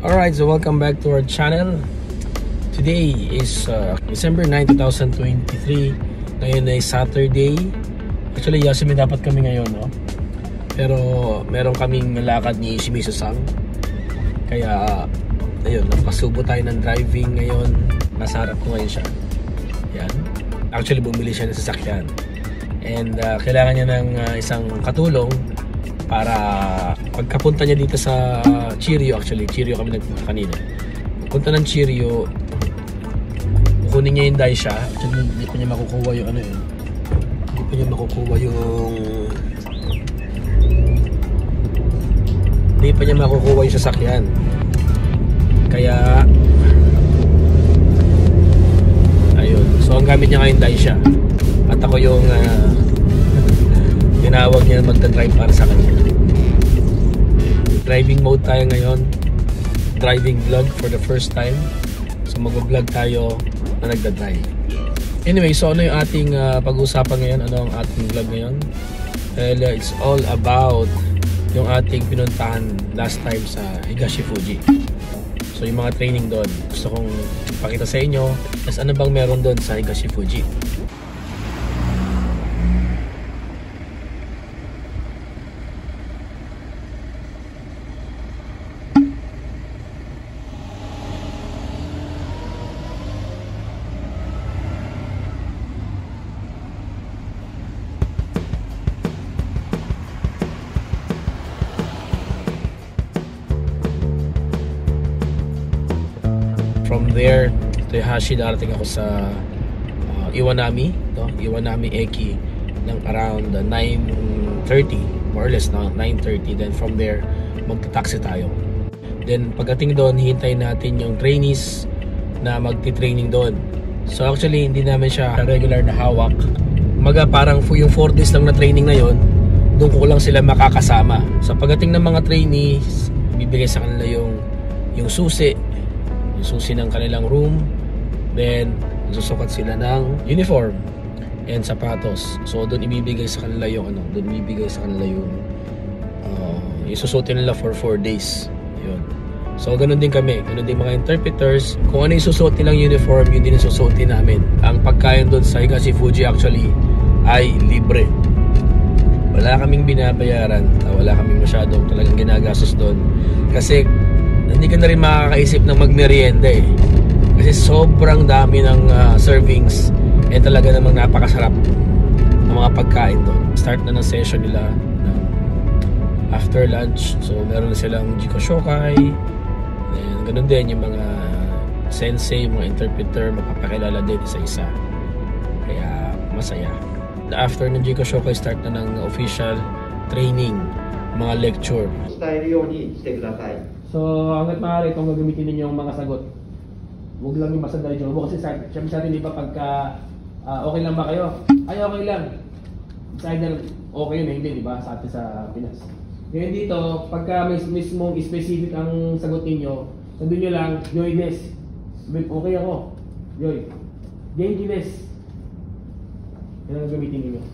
Alright, so welcome back to our channel. Today is December 9, 2023. Ngayon ay Saturday. Actually, Yasmin dapat kami ngayon, no? Pero meron kaming lakad ni Shimizu-san. Kaya, ayun, napasubo tayo ng driving ngayon. Nasa harap ko ngayon siya. Yan. Actually, bumili siya ng sasakyan. And kailangan niya ng isang katulong para pagkapunta niya dito sa Chiryo. Actually, Chiryo kami nagpunta kanina. Punta ng Chiryo, kukunin niya yung Daisha. Actually, hindi pa niya makukuha yung ano yun. Hindi pa niya makukuha yung sasakyan. Kaya ayun. So, ang gamit niya ngayon Daisha. At ako yung tinawag niya magta-drive para sa kanya. Driving mode tayo ngayon. Driving vlog for the first time. So mag-vlog tayo na nagda-drive. Anyway, so ano yung ating pag-uusapan ngayon? Ano ang ating vlog ngayon? Well, it's all about yung ating pinuntahan last time sa Higashi Fuji. So yung mga training doon, gusto kong pakita sa inyo. As ano bang meron doon sa Higashi Fuji? From there, Toyohashi, darating ako sa Iwanami, Iwanami Eki ng around 9:30, more or less na 9:30. Then from there, magta-taxi tayo. Then pagdating doon, hihintayin natin yung trainees na magti-training doon. So actually, hindi namin siya regular na hawak. Parang yung 4 days lang na training na yon, doon ko lang sila makakasama. So pagdating ng mga trainees, bibigay sa kanila yung susi ng kanilang room. Then susukat sila ng uniform and sapatos. So doon ibibigay sa kanila yung isusutin nila for 4 days. Yun. So ganun din kami, ganun din mga interpreters. Kung ano yung susuot nilang uniform, yun din yung susuotin namin. Ang pagkain doon sa Higashi Fuji actually ay libre. Wala kaming binabayaran, wala kaming masyadong talagang ginagastos doon. Kasi hindi ka na rin makakaisip ng magmerienda eh. Kasi sobrang dami ng servings and talaga namang napakasarap ng mga pagkain doon. Start na ng session nila after lunch. So meron na silang Jiko Shokai. And ganun din yung mga sensei, mga interpreter, mapapakilala din isa-isa. Kaya masaya. After ng Jiko Shokai, start na ng official training, mga lecture. So, hanggat maaari itong gagamitin ninyo yung mga sagot. Huwag lang yung basta dahil jobo. Kasi siyempre sa atin, di ba, pagka okay lang ba kayo? Ay, okay lang. Sa either okay yun, hindi, di ba? Sa atin sa Pinas. Ngayon dito, pagka may mismong specific ang sagot ninyo, sabihin nyo lang, Yoy des. Okay ako. Yoy. Genki des. Yan ang gamitin ninyo.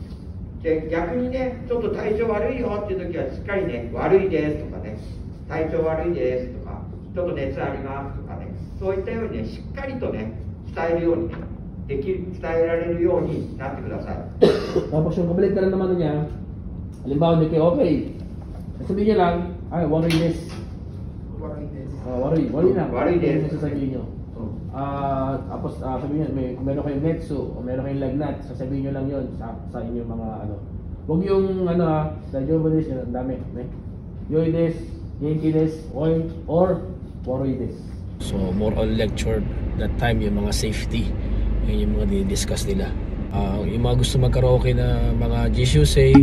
逆にね、ちょっと体調悪いよっていう時はしっかりね、悪いですとかね、体調悪いですとか、ちょっと熱ありますとかね、そういったようにね、しっかりとね、伝えるようにね、伝えられるようになってください。Tapos yung kabaligtaran naman niya, halimbawa hindi kayo okay, sabihin niya lang, ay, worry des. Worry lang. Worry des. Sasabihin nyo. Tapos sabihin nyo, kung meron kayong netsu o meron kayong lagnat, sasabihin nyo lang yun sa inyong mga ano. Huwag yung sa jobo des, ang dami. Yoy des, genki des, or worry des. So more on lecture that time, yung mga safety, yun yung mga di-discuss nila. Yung mga gusto mag-karaoke na mga jishusei,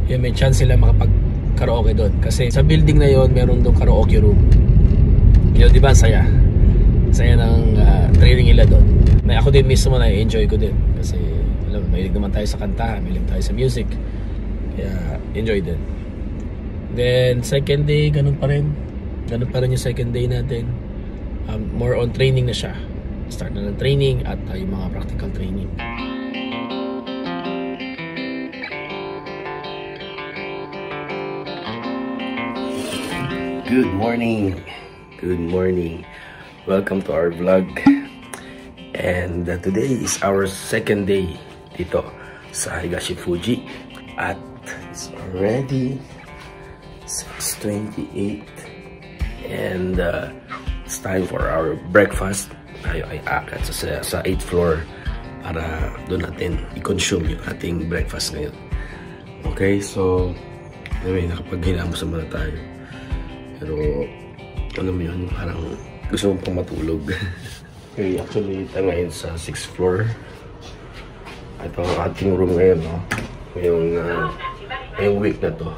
yun may chance sila makapag-karaoke doon. Kasi sa building na yon meron doon karaoke room. Yun, di ba, saya ng training nila doon. Na ako din mismo na-enjoy ko din. Kasi alam, mahilig naman tayo sa kanta, mahilig tayo sa music. Kaya enjoy din. Then second day, ganun pa rin yung second day natin. More on training na siya. Start na ng training at yung mga practical training. Good morning. Good morning. Welcome to our vlog. And today is our second day dito sa Higashi Fuji. At it's already 6:28. And it's time for our breakfast. Tayo ay aakyat sa 8th floor para doon natin i-consume yung ating breakfast ngayon. Okay, so anyway, nakapag-hilamos naman na tayo. Pero alam mo yun, parang gusto mong pang matulog. Okay, actually tayo ngayon sa 6th floor. Ito ang ating room ngayon, no? Ngayong week na to.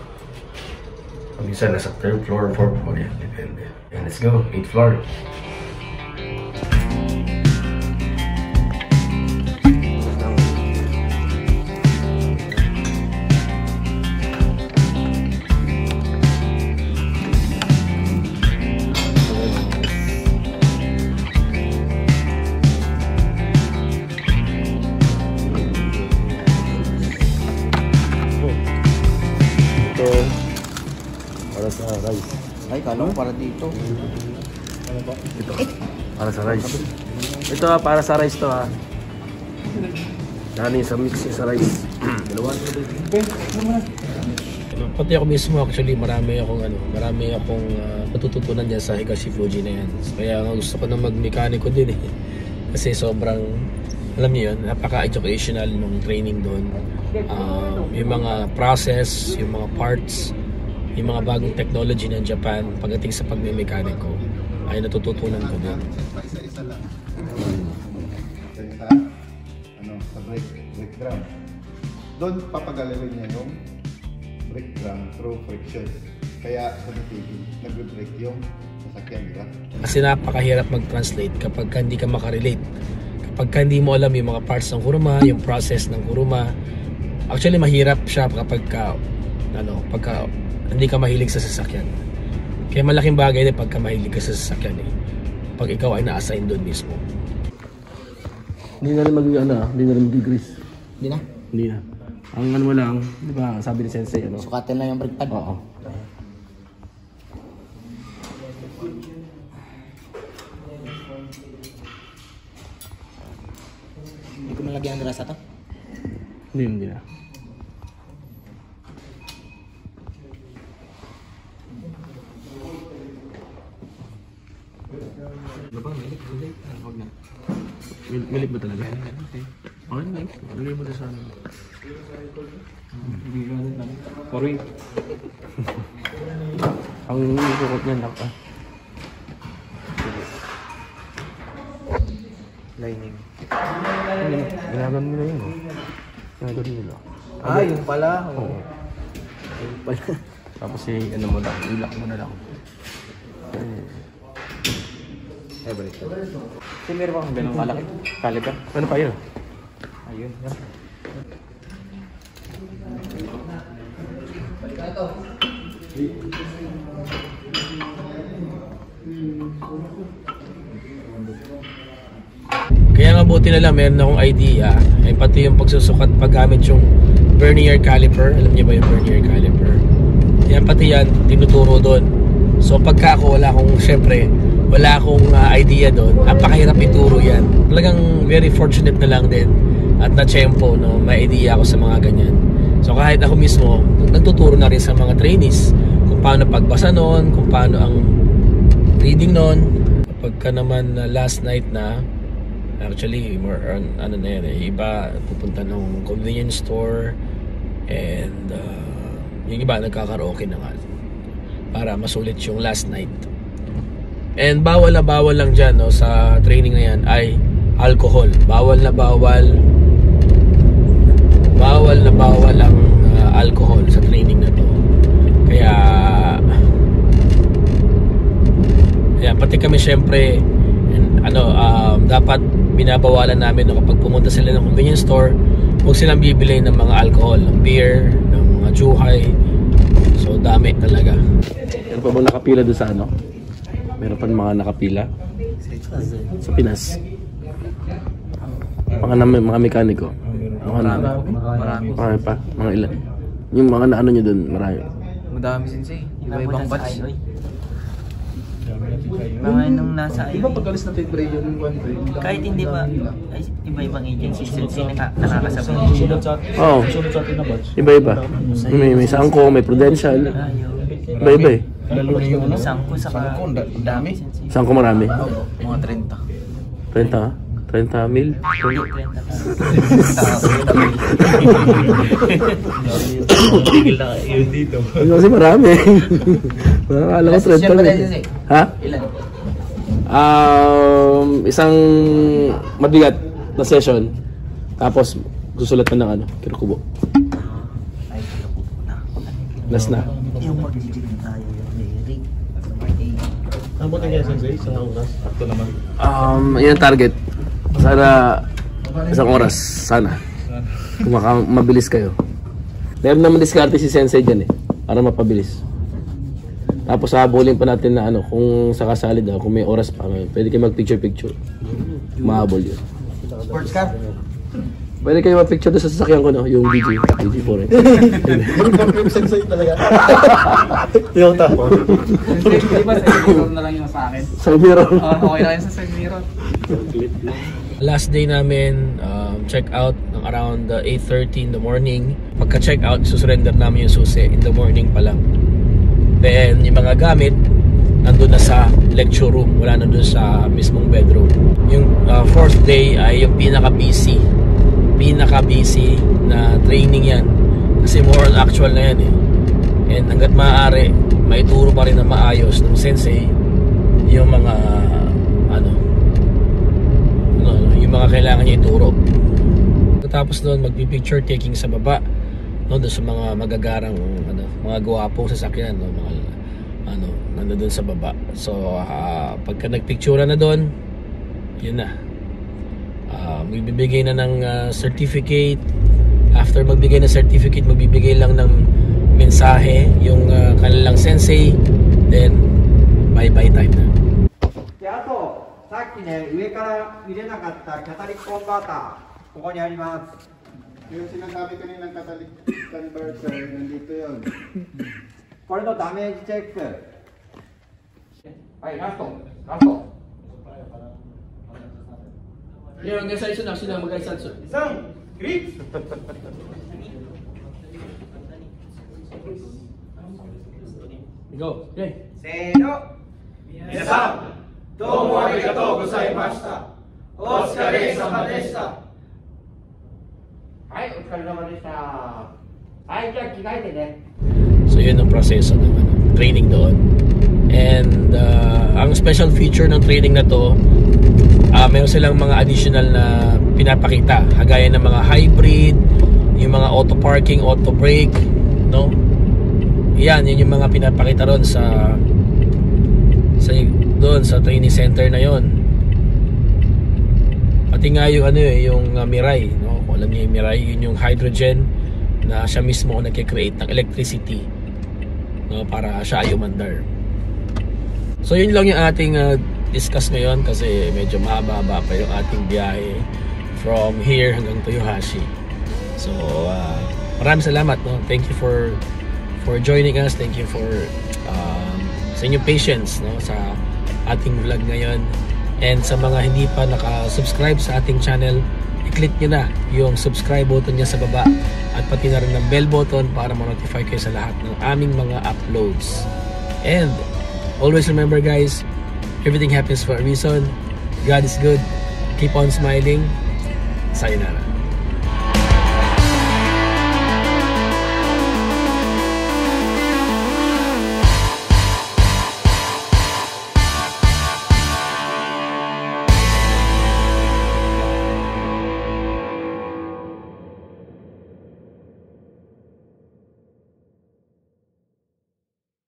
Minsan nasa 3rd floor, 4th floor yan, depende. And let's go, 8th floor. Ay, kala ko para dito. Ito, para sa rice. Ito para sa rice to ha. Nani sa mix sa rice. Pati ako mismo actually marami akong natututunan diyan sa Higashi Fuji na yan. Kaya gusto ko na mag-mekaniko din eh. Kasi sobrang, alam niyo yun, napaka-educational nung training doon. Yung mga process, yung mga parts, yung mga bagong technology ng Japan pagdating sa pagme-mekaniko ay natututunan ko din. Isa lang. Sa brake drum. Doon papagalawin niya yung brake drum through friction. Kaya sa natigil, nagbe-brake yung sasakyan, di ba? Kasi napakahirap mag-translate kapag hindi ka makarelate. Kapag hindi mo alam yung mga parts ng kuruma, yung process ng kuruma. Actually, mahirap siya pagka hindi ka mahilig sa sasakyan. Kaya malaking bagay din pagka mahilig ka sa sasakyan eh. Pag ikaw ay na-assign doon mismo. Hindi na rin mag-grease. Hindi na? Hindi na. Ang ano mo lang, di ba, sabi ni Sensei, ano? Sukatin lang yung brake pad. Oo. Hindi ko malagyan ng grasa to. Hindi na. Milik ba talaga? Okay. Lagay mo na sa ano. Sorry. Ang ikukot niyan lang pa. Lining. Ginagawa nila yun. Ginagawa nila. Yung pala. Oo. Yung pala. Tapos ano mo lang, ilak mo na lang. Balik. Kasi meron bang ganun malaki? Caliper? Ano pa yun? Ayun. Yan. Kaya nga buti na lang meron akong idea ay pati yung pagsusukat paggamit yung vernier caliper. Alam niyo ba yung vernier caliper? Yan pati yan tinuturo doon. So pagka ako wala akong idea doon, napakahirap ituro yan. Talagang very fortunate na lang din at na-tsempo, no, may idea ako sa mga ganyan. So kahit ako mismo nagtuturo na rin sa mga trainees kung paano pagbasa noon, kung paano ang reading noon. Kapag naman last night na, actually more on, ano na yan eh, iba pupunta ng convenience store and yung iba nagkakaraoke na nga para masulit yung last night. And bawal lang dyan, no, sa training na yan ay alcohol. Bawal na bawal ang alcohol sa training na to. Kaya pati kami syempre dapat binabawalan namin, no, kapag pumunta sila ng convenience store, huwag silang bibili ng mga alcohol, ng beer, ng mga juhay. So dami talaga. Meron pa bang nakapila doon sa ano? Meron pa mga nakapila sa Pinas. Mga mekaniko. Marami pa. Mga ilan. Yung mga naano nyo doon, marami. Madami sensei. Iba-ibang batch. Mga nung nasa Di ba pag-alis natin break yung one break? kahit hindi ba, ay, iba-ibang agencies sila nakakasabay. Oo. Sunod sa atin na batch. Iba-iba. May Sangco, may Prudential. Iba-iba eh. Lalo na yung ano? Sangko sa Sangko, dami. Sangco marami. Mga 30. 30 ha? 30 mil? Tigil na kayo dito. Kasi marami. Nakakala ko 30 mil. Ha? Ilan? Isang mabigat na session. Tapos susulat na ng ano, kinukubo. Ay, kinukubo na. Last na. Yung magiging tayo yung Mary. Ang buti kaya sensei, isang oras. Ito naman. Yan ang target. Sana isang oras. Sana. Kung mabilis kayo. Meron naman diskarte si Sensei dyan eh. Para mapabilis. Tapos habulin pa natin na ano, kung sakasali daw, kung may oras pa, pwede kayo mag-picture-picture. Mahabol yun. Sports car? Pwede kayo mag-picture doon sa sasakyan ko, no? Yung DG4 eh. Yung sensei talaga. Yung ta. Di ba sa mirror na lang yung sa akin? Sa mirror. Okay na yun sa mirror. Last day namin, check out ng around 8:30 in the morning. Pagka-check out, susurrender namin yung susi in the morning pa lang. Then, yung mga gamit, nandun na sa lecture room. Wala na dun sa mismong bedroom. Yung fourth day ay yung pinaka-busy na training yan. Kasi more on actual na yan eh. And hanggat maaari, maituro pa rin na maayos ng sensei yung mga yung mga kailangan niya ituro. Tapos doon magpi-picture taking sa baba, no, doon sa mga magagarang mga gwapong sasakyan, no, mga nandoon sa baba. So pagka nagpicture na doon, yun na. Magbibigay na ng certificate. After magbigay ng certificate, magbibigay lang ng mensahe yung kanilang sensei. Then bye-bye time na. であとさっきね上から入れなかったキャタリックコンバーターここにあります Yung sinasabi kaninang catalytic converter, nandito yun. これのダメージチェックはいラスト Yung hanggang sa iso na sila mag-aisanso. 3クリップ Go. Okay. せーの皆さんどうもありがとうございましたお疲れ様でしたはいお疲れ様でしたはいじゃあ着替えてね So yun ang proseso ng training doon. And ang special feature ng training na to, meron silang mga additional na pinapakita, kagaya ng mga hybrid, yung mga auto parking, auto brake, no? Yan yung mga pinapakita doon sa training center na yon. Pati nga yung yung Mirai, no? Kung alam niyo yung Mirai, yun yung hydrogen na siya mismo nagke-create ng electricity, no, para siya ay umandar. So yun lang yung ating discuss ngayon kasi medyo mahaba pa yung ating biyahe from here hanggang Toyohashi. So maraming salamat, no? Thank you for joining us. Thank you for sa inyong patience, no, sa ating vlog ngayon. And sa mga hindi pa naka-subscribe sa ating channel, i-click nyo na yung subscribe button niya sa baba at pati na rin ng bell button para ma-notify kayo sa lahat ng aming mga uploads. And always remember guys, everything happens for a reason. God is good. Keep on smiling. Sayonara.